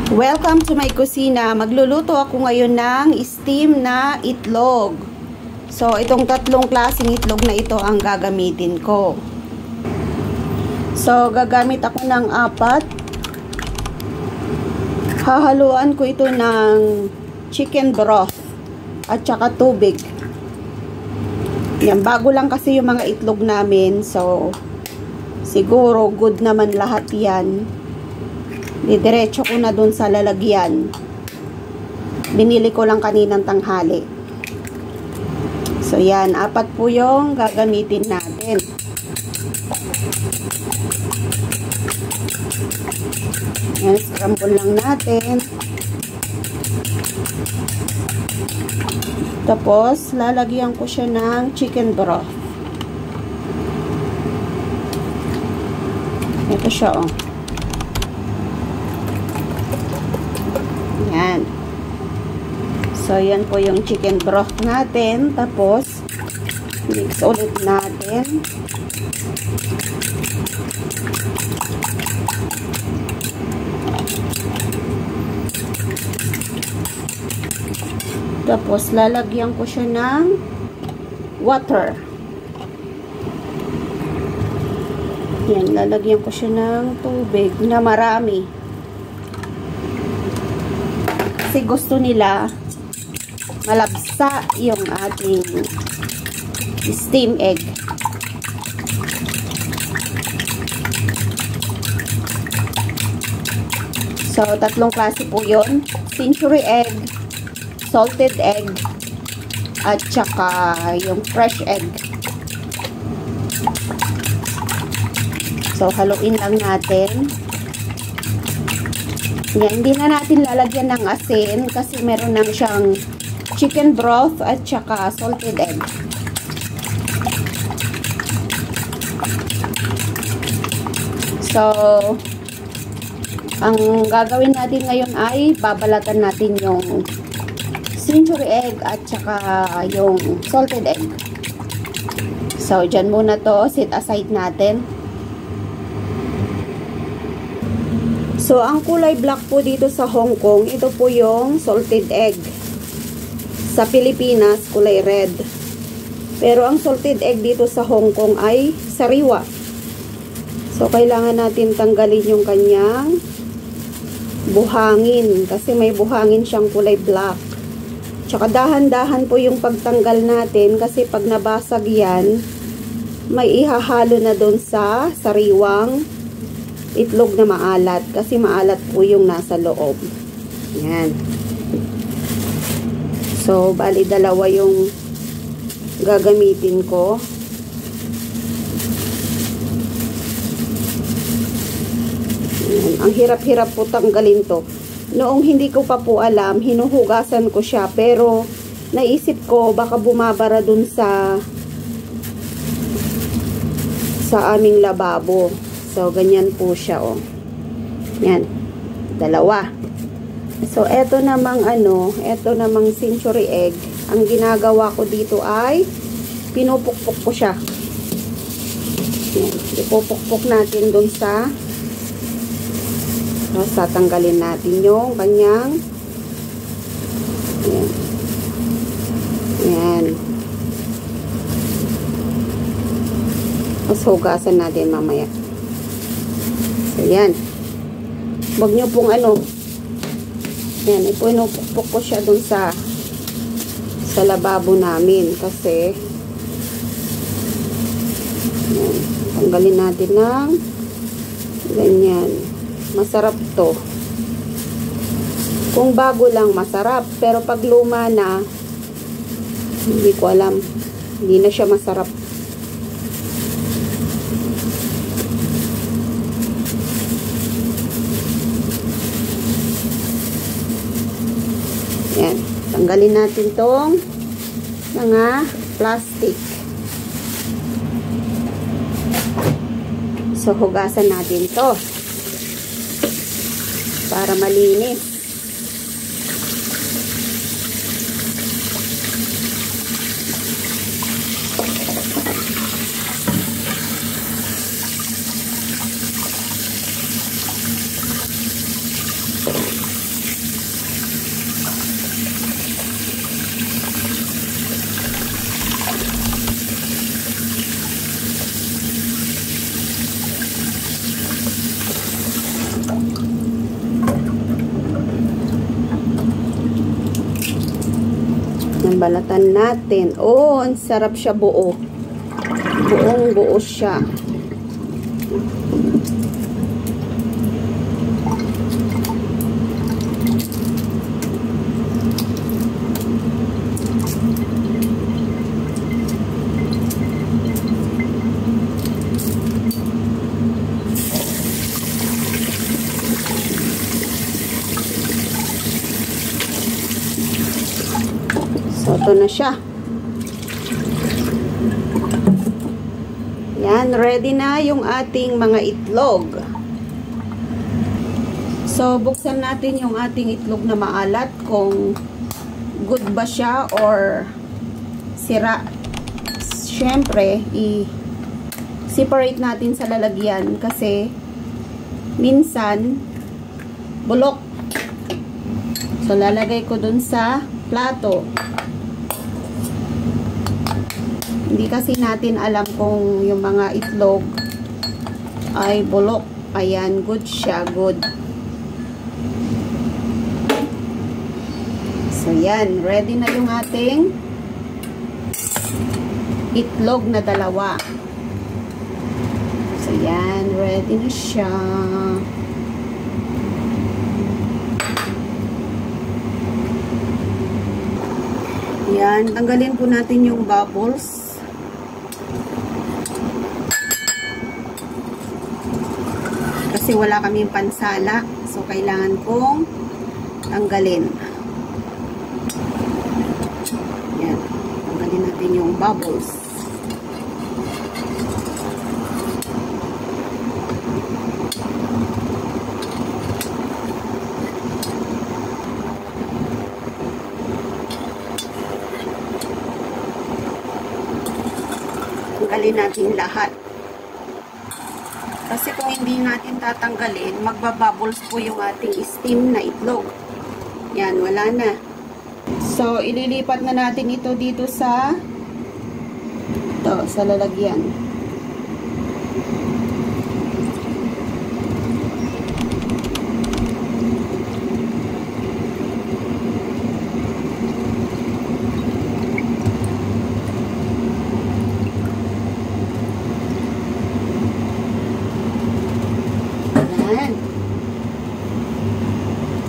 Welcome to my kusina. Magluluto ako ngayon ng steam na itlog. So, itong tatlong klaseng itlog na ito ang gagamitin ko. So, gagamit ako ng 4. Hahaluan ko ito ng chicken broth at saka tubig. Yan, bago lang kasi yung mga itlog namin. So, siguro good naman lahat yan. Didiretso ko na dun sa lalagyan. Binili ko lang kaninang tanghali. So yan, 4 po yung gagamitin natin. Yan, scramble lang natin. Tapos, lalagyan ko siya ng chicken broth. Ito siya, oh. Yan. So, yan po yung chicken broth natin. Tapos, mix ulit natin. Tapos, lalagyan ko siya ng water. Yan, lalagyan ko siya ng tubig na marami. Kasi gusto nila malabsa yung ating steam egg. So, 3 klase po yun. Century egg, salted egg, at saka yung fresh egg. So, haluin lang natin. Yan, hindi na natin lalagyan ng asin kasi meron na siyang chicken broth at saka salted egg. So, ang gagawin natin ngayon ay babalatan natin yung century egg at saka yung salted egg. So, dyan muna to, set aside natin. So, ang kulay black po dito sa Hong Kong, ito po yung salted egg. Sa Pilipinas, kulay red. Pero ang salted egg dito sa Hong Kong ay sariwa. So, kailangan natin tanggalin yung kanyang buhangin. Kasi may buhangin siyang kulay black. Tsaka dahan-dahan po yung pagtanggal natin. Kasi pag nabasag yan, may ihahalo na doon sa sariwang itlog na maalat kasi maalat po yung nasa loob. Yan. So, bali 2 yung gagamitin ko. Yan. Ang hirap-hirap po tanggalin to. Noong hindi ko pa po alam, hinuhugasan ko siya pero naisip ko baka bumabara dun sa aming lababo. So, ganyan po siya, oh. Yan. 2. So, eto namang eto namang century egg. Ang ginagawa ko dito ay pinupukpok ko siya. Yan. Ipupukpok natin dun sa tatanggalin natin yung kanyang yan. Yan. Mas hugasan natin mamaya. So, yan. Huwag nyo pong yan, ipinupukpok ko siya dun sa lababo namin kasi yan, tanggalin natin ng ganyan. Masarap to. Kung bago lang, masarap. Pero pag luma na, hindi ko alam. Hindi na siya masarap. Yan. Tanggalin natin tong mga plastic. So, hugasan natin to para malinis. Balatan natin. Oh, ang sarap siya buo. Buong buo siya. So, ito na siya. Yan, ready na yung ating mga itlog. So, buksan natin yung ating itlog na maalat kung good ba siya or sira. Siyempre, i-separate natin sa lalagyan kasi minsan bulok. So, lalagay ko dun sa plato. Hindi kasi natin alam kung yung mga itlog ay bulok. Ayan, good siya, good. So, yan. Ready na yung ating itlog na dalawa. So, yan. Ready na siya. Yan. Tanggalin po natin yung bubbles. Kasi wala kaming pansala. So, kailangan kong tanggalin. Yan. Tanggalin natin yung bubbles. Tanggalin natin lahat. Kasi kung hindi natin tatanggalin, magbabubbles po yung ating steam na itlog. Yan, wala na. So, ililipat na natin ito dito sa lalagyan.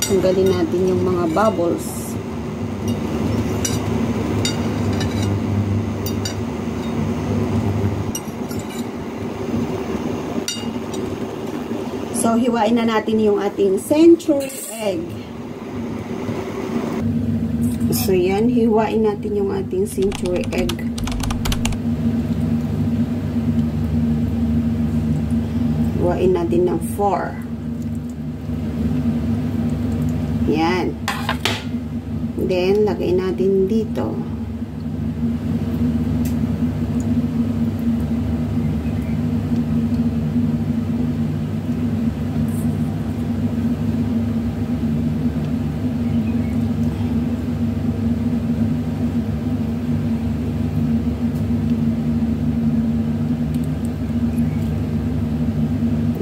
Tanggalin natin yung mga bubbles. So, hiwain na natin yung ating century egg. So, yan. Hiwain natin yung ating century egg. Hiwain natin ng 4. Yan. Then, lagay natin dito.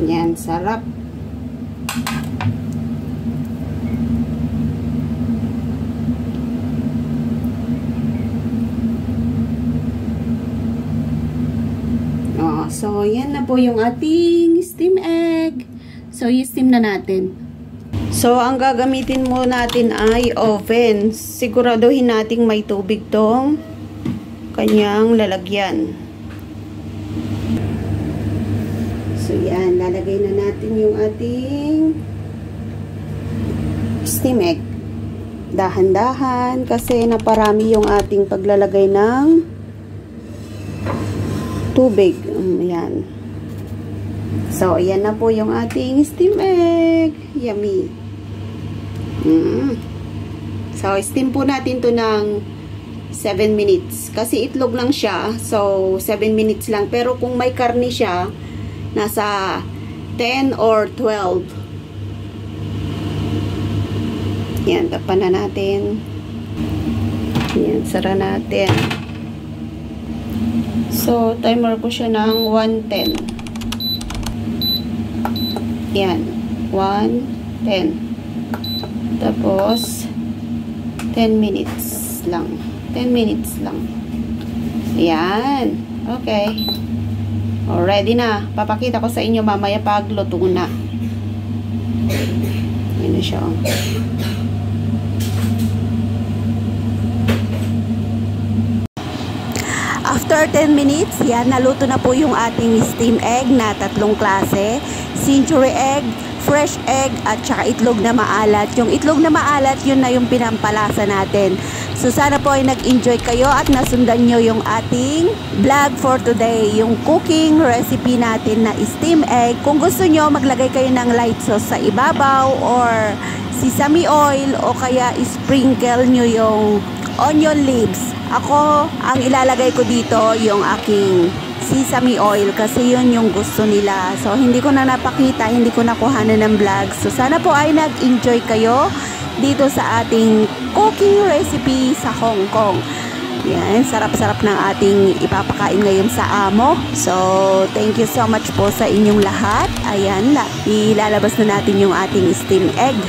Yan, sarap. So, yan na po yung ating steam egg. So, i-steam na natin. So, ang gagamitin mo natin ay oven. Siguraduhin natin may tubig tong kanyang lalagyan. So, yan. Lalagay na natin yung ating steam egg. Dahan-dahan kasi naparami yung ating paglalagay ng tubig. Ayan. So, ayan na po yung ating steam egg. Yummy. So, steam po natin to ng 7 minutes. Kasi itlog lang siya. So, 7 minutes lang. Pero kung may karni siya, nasa 10 or 12. Yan, tapan na natin. Yan, sara natin. So, timer ko siya ng 110. Yan. 110. Tapos, 10 minutes lang. 10 minutes lang. Ayan. Okay. O, ready na. Papakita ko sa inyo mamaya pag luto na. Ayan na siya. After 10 minutes, yan, naluto na po yung ating steam egg na 3 klase. Century egg, fresh egg, at saka itlog na maalat. Yung itlog na maalat, yun na yung pinampalasa natin. So, sana po ay nag-enjoy kayo at nasundan nyo yung ating vlog for today. Yung cooking recipe natin na steam egg. Kung gusto nyo, maglagay kayo ng light sauce sa ibabaw or sesame oil o kaya sprinkle nyo yung onion leaves. Ako, ang ilalagay ko dito yung aking sesame oil kasi yun yung gusto nila. So, hindi ko na napakita, hindi ko nakuhanan ng vlog. So, sana po ay nag-enjoy kayo dito sa ating cooking recipe sa Hong Kong. Yan, sarap-sarap ng ating ipapakain ngayon sa amo. So, thank you so much po sa inyong lahat. Ayan, ilalabas na natin yung ating steam egg.